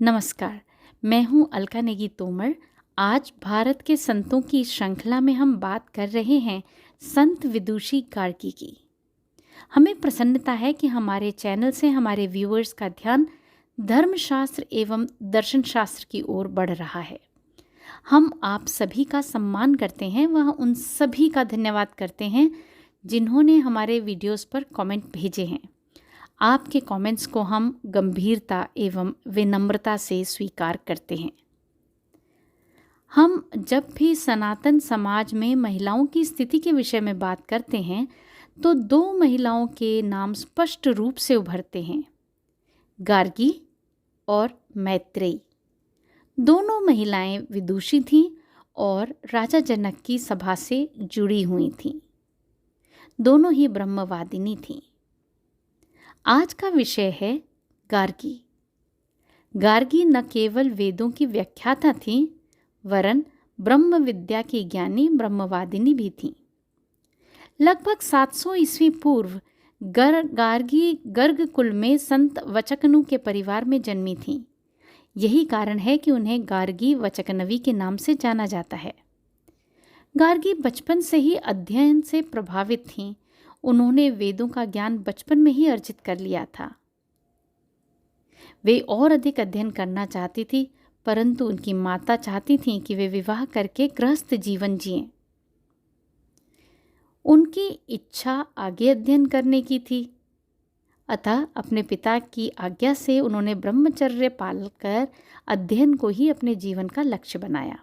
नमस्कार, मैं हूँ अलका नेगी तोमर। आज भारत के संतों की श्रृंखला में हम बात कर रहे हैं संत विदुषी गार्गी की। हमें प्रसन्नता है कि हमारे चैनल से हमारे व्यूअर्स का ध्यान धर्मशास्त्र एवं दर्शन शास्त्र की ओर बढ़ रहा है। हम आप सभी का सम्मान करते हैं, वह उन सभी का धन्यवाद करते हैं जिन्होंने हमारे वीडियोस पर कमेंट भेजे हैं। आपके कमेंट्स को हम गंभीरता एवं विनम्रता से स्वीकार करते हैं। हम जब भी सनातन समाज में महिलाओं की स्थिति के विषय में बात करते हैं तो दो महिलाओं के नाम स्पष्ट रूप से उभरते हैं, गार्गी और मैत्रेयी। दोनों महिलाएं विदुषी थीं और राजा जनक की सभा से जुड़ी हुई थीं। दोनों ही ब्रह्मवादिनी थीं। आज का विषय है गार्गी। गार्गी न केवल वेदों की व्याख्याता थी, वरन ब्रह्म विद्या की ज्ञानी ब्रह्मवादिनी भी थी। लगभग 700 ईस्वी पूर्व गार्गी गर्ग कुल में संत वचकनु के परिवार में जन्मी थीं। यही कारण है कि उन्हें गार्गी वचकनवी के नाम से जाना जाता है। गार्गी बचपन से ही अध्ययन से प्रभावित थीं। उन्होंने वेदों का ज्ञान बचपन में ही अर्जित कर लिया था। वे और अधिक अध्ययन करना चाहती थी, परंतु उनकी माता चाहती थीं कि वे विवाह करके गृहस्थ जीवन जिएं। उनकी इच्छा आगे अध्ययन करने की थी, अतः अपने पिता की आज्ञा से उन्होंने ब्रह्मचर्य पालकर अध्ययन को ही अपने जीवन का लक्ष्य बनाया।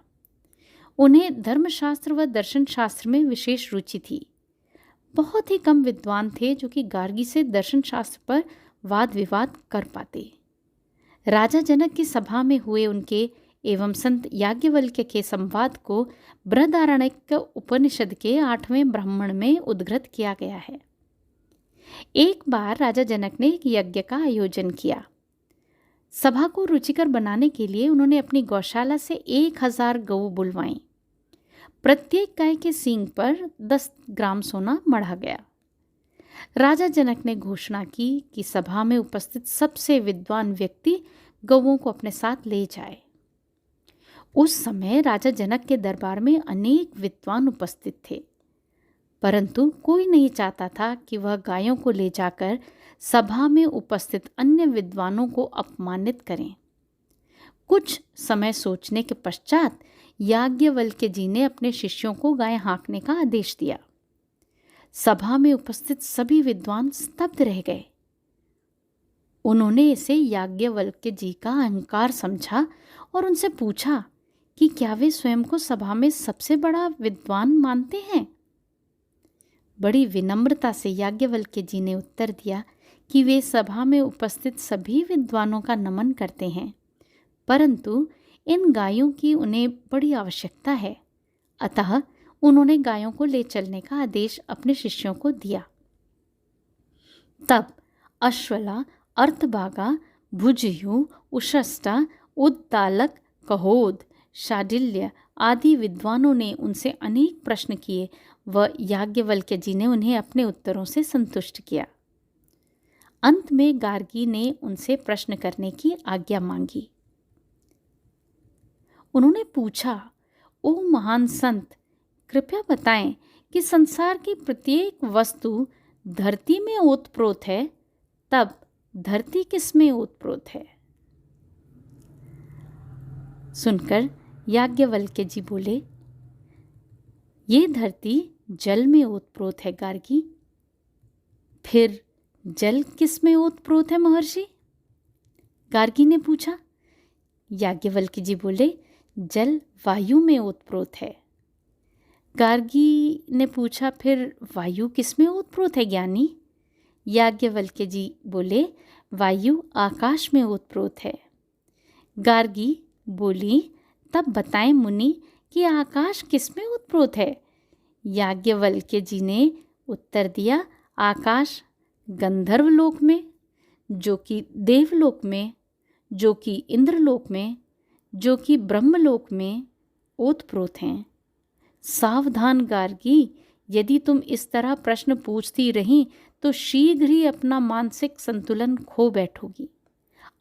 उन्हें धर्मशास्त्र व दर्शन शास्त्र में विशेष रुचि थी। बहुत ही कम विद्वान थे जो कि गार्गी से दर्शन शास्त्र पर वाद विवाद कर पाते। राजा जनक की सभा में हुए उनके एवं संत याज्ञवल्क्य के संवाद को बृहदारण्यक उपनिषद के 8वें ब्राह्मण में उद्धृत किया गया है। एक बार राजा जनक ने एक यज्ञ का आयोजन किया। सभा को रुचिकर बनाने के लिए उन्होंने अपनी गौशाला से 1000 गऊ बुलवाईं। प्रत्येक गाय के सींग पर 10 ग्राम सोना मढ़ा गया। राजा जनक ने घोषणा की कि सभा में उपस्थित सबसे विद्वान व्यक्ति गौओं को अपने साथ ले जाए। उस समय राजा जनक के दरबार में अनेक विद्वान उपस्थित थे, परंतु कोई नहीं चाहता था कि वह गायों को ले जाकर सभा में उपस्थित अन्य विद्वानों को अपमानित करें। कुछ समय सोचने के पश्चात याज्ञवल्क्य जी ने अपने शिष्यों को गाय हाँकने का आदेश दिया। सभा में उपस्थित सभी विद्वान स्तब्ध रह गए। उन्होंने इसे याज्ञवल्क्य जी का अहंकार समझा और उनसे पूछा कि क्या वे स्वयं को सभा में सबसे बड़ा विद्वान मानते हैं। बड़ी विनम्रता से याज्ञवल्क्य जी ने उत्तर दिया कि वे सभा में उपस्थित सभी विद्वानों का नमन करते हैं, परंतु इन गायों की उन्हें बड़ी आवश्यकता है, अतः उन्होंने गायों को ले चलने का आदेश अपने शिष्यों को दिया। तब अश्वला, अर्थभागा, भुजयु, उशस्टा, उद्दालक, कहोद, शाडिल्य आदि विद्वानों ने उनसे अनेक प्रश्न किए व याज्ञवल्क्य जी ने उन्हें अपने उत्तरों से संतुष्ट किया। अंत में गार्गी ने उनसे प्रश्न करने की आज्ञा मांगी। उन्होंने पूछा, ओ महान संत, कृपया बताएं कि संसार की प्रत्येक वस्तु धरती में ओतप्रोत है, तब धरती किस में ओतप्रोत है। सुनकर याज्ञवल्क्य जी बोले, ये धरती जल में ओतप्रोत है गार्गी। फिर जल किस में ओतप्रोत है महर्षि? गार्गी ने पूछा। याज्ञवल्क्य जी बोले, जल वायु में ओतप्रोत है। गार्गी ने पूछा, फिर वायु किस में ओतप्रोत है ज्ञानी? याज्ञवल्क्य जी बोले, वायु आकाश में ओतप्रोत है। गार्गी बोली, तब बताएं मुनि कि आकाश किस में ओतप्रोत है? याज्ञवल्क्य जी ने उत्तर दिया, आकाश गंधर्व लोक में, जो कि देवलोक में, जो कि इंद्रलोक में, जो कि ब्रह्मलोक में ओतप्रोत हैं। सावधान गार्गी, यदि तुम इस तरह प्रश्न पूछती रही तो शीघ्र ही अपना मानसिक संतुलन खो बैठोगी।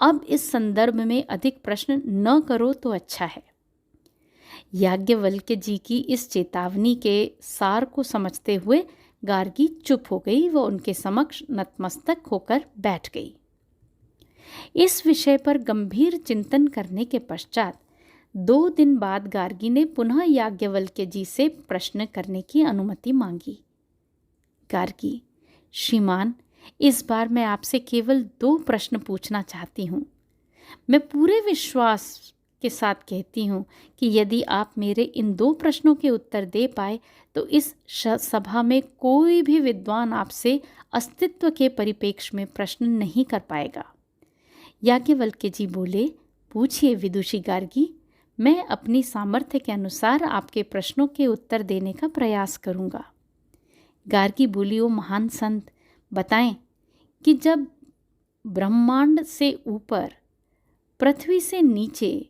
अब इस संदर्भ में अधिक प्रश्न न करो तो अच्छा है। याज्ञवल्क्य जी की इस चेतावनी के सार को समझते हुए गार्गी चुप हो गई व उनके समक्ष नतमस्तक होकर बैठ गई। इस विषय पर गंभीर चिंतन करने के पश्चात 2 दिन बाद गार्गी ने पुनः याज्ञवल्क्य जी से प्रश्न करने की अनुमति मांगी। गार्गी, श्रीमान, इस बार मैं आपसे केवल 2 प्रश्न पूछना चाहती हूँ। मैं पूरे विश्वास के साथ कहती हूँ कि यदि आप मेरे इन 2 प्रश्नों के उत्तर दे पाए तो इस सभा में कोई भी विद्वान आपसे अस्तित्व के परिप्रेक्ष्य में प्रश्न नहीं कर पाएगा। याज्ञवल्क्य जी बोले, पूछिए विदुषी गार्गी, मैं अपनी सामर्थ्य के अनुसार आपके प्रश्नों के उत्तर देने का प्रयास करूँगा। गार्गी बोली, ओ महान संत, बताएं कि जब ब्रह्मांड से ऊपर, पृथ्वी से नीचे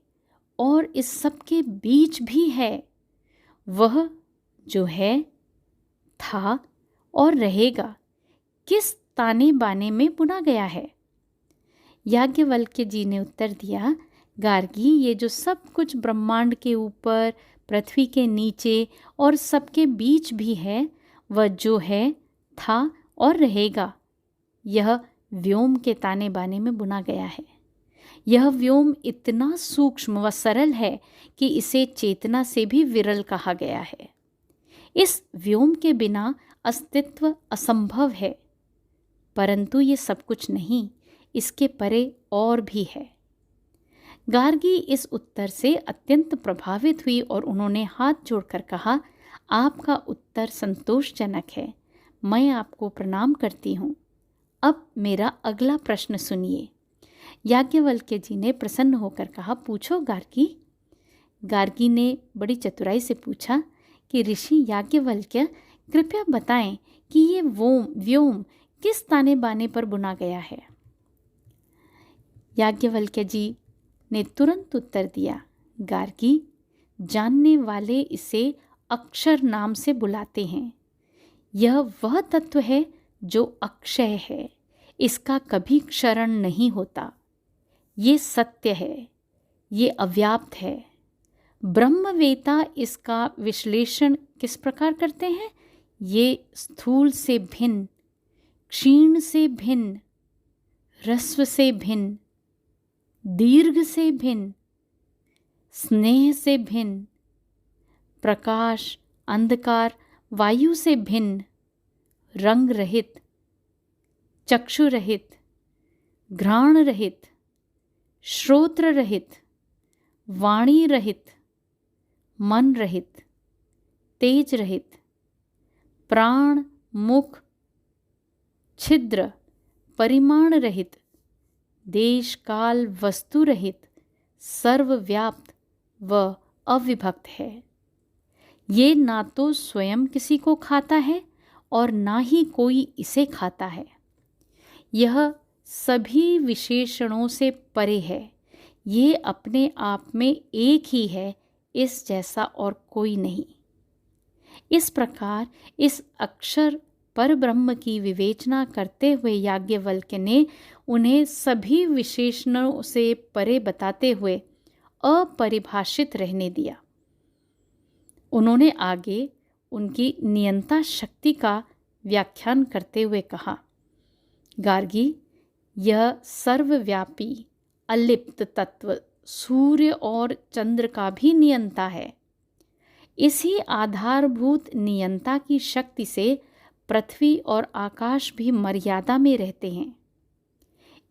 और इस सब के बीच भी है, वह जो है, था और रहेगा, किस ताने बाने में बुना गया है? याज्ञवल्क्य जी ने उत्तर दिया, गार्गी, ये जो सब कुछ ब्रह्मांड के ऊपर, पृथ्वी के नीचे और सबके बीच भी है, वह जो है, था और रहेगा, यह व्योम के ताने बाने में बुना गया है। यह व्योम इतना सूक्ष्म व सरल है कि इसे चेतना से भी विरल कहा गया है। इस व्योम के बिना अस्तित्व असंभव है, परंतु ये सब कुछ नहीं, इसके परे और भी है। गार्गी इस उत्तर से अत्यंत प्रभावित हुई और उन्होंने हाथ जोड़कर कहा, आपका उत्तर संतोषजनक है, मैं आपको प्रणाम करती हूँ। अब मेरा अगला प्रश्न सुनिए। याज्ञवल्क्य जी ने प्रसन्न होकर कहा, पूछो गार्गी। गार्गी ने बड़ी चतुराई से पूछा कि ऋषि याज्ञवल्क्य, कृपया बताएं कि ये व्योम किस ताने बाने पर बुना गया है? याज्ञवल्क्य जी ने तुरंत उत्तर दिया, गार्गी, जानने वाले इसे अक्षर नाम से बुलाते हैं। यह वह तत्व है जो अक्षय है, इसका कभी क्षरण नहीं होता। ये सत्य है, ये अव्याप्त है। ब्रह्मवेता इसका विश्लेषण किस प्रकार करते हैं? ये स्थूल से भिन्न, क्षीण से भिन्न, ह्रस्व से भिन्न, दीर्घ से भिन्न, स्नेह से भिन्न, प्रकाश, अंधकार, वायु से भिन्न, रंग रहित, चक्षु रहित, घ्राण रहित, श्रोत्र रहित, वाणी रहित, मन रहित, तेज रहित, प्राण, मुख, छिद्र, परिमाण रहित, देश काल वस्तु रहित, सर्वव्याप्त व अविभक्त है। ये ना तो स्वयं किसी को खाता है और ना ही कोई इसे खाता है। यह सभी विशेषणों से परे है। ये अपने आप में एक ही है, इस जैसा और कोई नहीं। इस प्रकार इस अक्षर पर ब्रह्म की विवेचना करते हुए याज्ञवल्क्य ने उन्हें सभी विशेषणों से परे बताते हुए अपरिभाषित रहने दिया। उन्होंने आगे उनकी नियंता शक्ति का व्याख्यान करते हुए कहा, गार्गी, यह सर्वव्यापी अलिप्त तत्व सूर्य और चंद्र का भी नियंता है। इसी आधारभूत नियंता की शक्ति से पृथ्वी और आकाश भी मर्यादा में रहते हैं।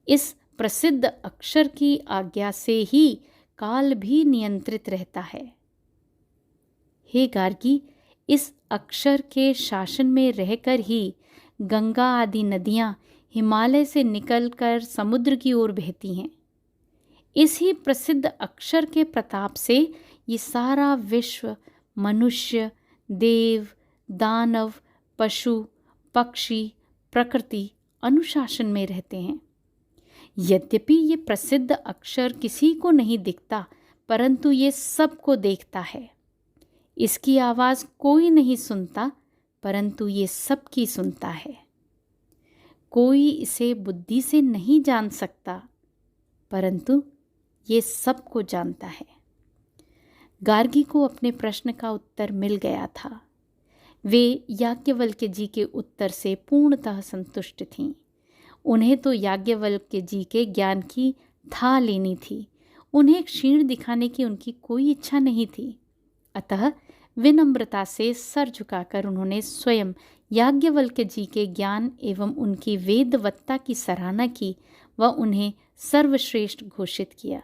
इस प्रसिद्ध अक्षर की आज्ञा से ही काल भी नियंत्रित रहता है। हे गार्गी, इस अक्षर के शासन में रहकर ही गंगा आदि नदियाँ हिमालय से निकलकर समुद्र की ओर बहती हैं। इसी प्रसिद्ध अक्षर के प्रताप से ये सारा विश्व, मनुष्य, देव, दानव, पशु, पक्षी, प्रकृति अनुशासन में रहते हैं। यद्यपि ये प्रसिद्ध अक्षर किसी को नहीं दिखता, परंतु ये सबको देखता है। इसकी आवाज़ कोई नहीं सुनता, परंतु ये सबकी सुनता है। कोई इसे बुद्धि से नहीं जान सकता, परंतु ये सबको जानता है। गार्गी को अपने प्रश्न का उत्तर मिल गया था। वे याज्ञवल्क्य जी के उत्तर से पूर्णतः संतुष्ट थीं। उन्हें तो याज्ञवल्क्य जी के ज्ञान की था लेनी थी, उन्हें क्षीण दिखाने की उनकी कोई इच्छा नहीं थी। अतः विनम्रता से सर झुकाकर उन्होंने स्वयं याज्ञवल्क्य जी के ज्ञान एवं उनकी वेदवत्ता की सराहना की व उन्हें सर्वश्रेष्ठ घोषित किया।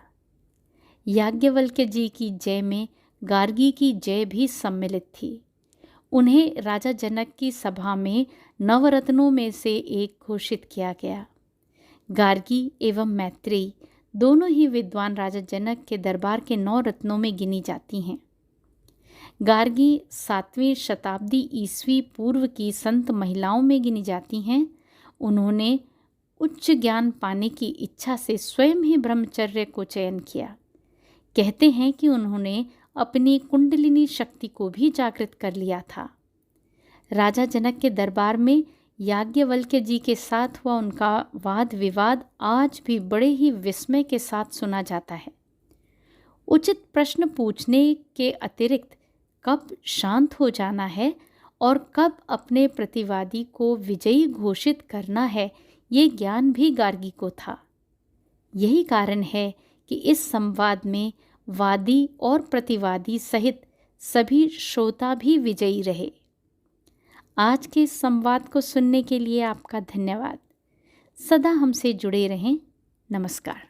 याज्ञवल्क्य जी की जय में गार्गी की जय भी सम्मिलित थी। उन्हें राजा जनक की सभा में नवरत्नों में से एक घोषित किया गया। गार्गी एवं मैत्रेयी दोनों ही विद्वान राजा जनक के दरबार के 9 रत्नों में गिनी जाती हैं। गार्गी 7वीं शताब्दी ईस्वी पूर्व की संत महिलाओं में गिनी जाती हैं। उन्होंने उच्च ज्ञान पाने की इच्छा से स्वयं ही ब्रह्मचर्य को चयन किया। कहते हैं कि उन्होंने अपनी कुंडलिनी शक्ति को भी जागृत कर लिया था। राजा जनक के दरबार में याज्ञवल्क्य जी के साथ हुआ उनका वाद विवाद आज भी बड़े ही विस्मय के साथ सुना जाता है। उचित प्रश्न पूछने के अतिरिक्त कब शांत हो जाना है और कब अपने प्रतिवादी को विजयी घोषित करना है, ये ज्ञान भी गार्गी को था। यही कारण है कि इस संवाद में वादी और प्रतिवादी सहित सभी श्रोता भी विजयी रहे। आज के इस संवाद को सुनने के लिए आपका धन्यवाद। सदा हमसे जुड़े रहें। नमस्कार।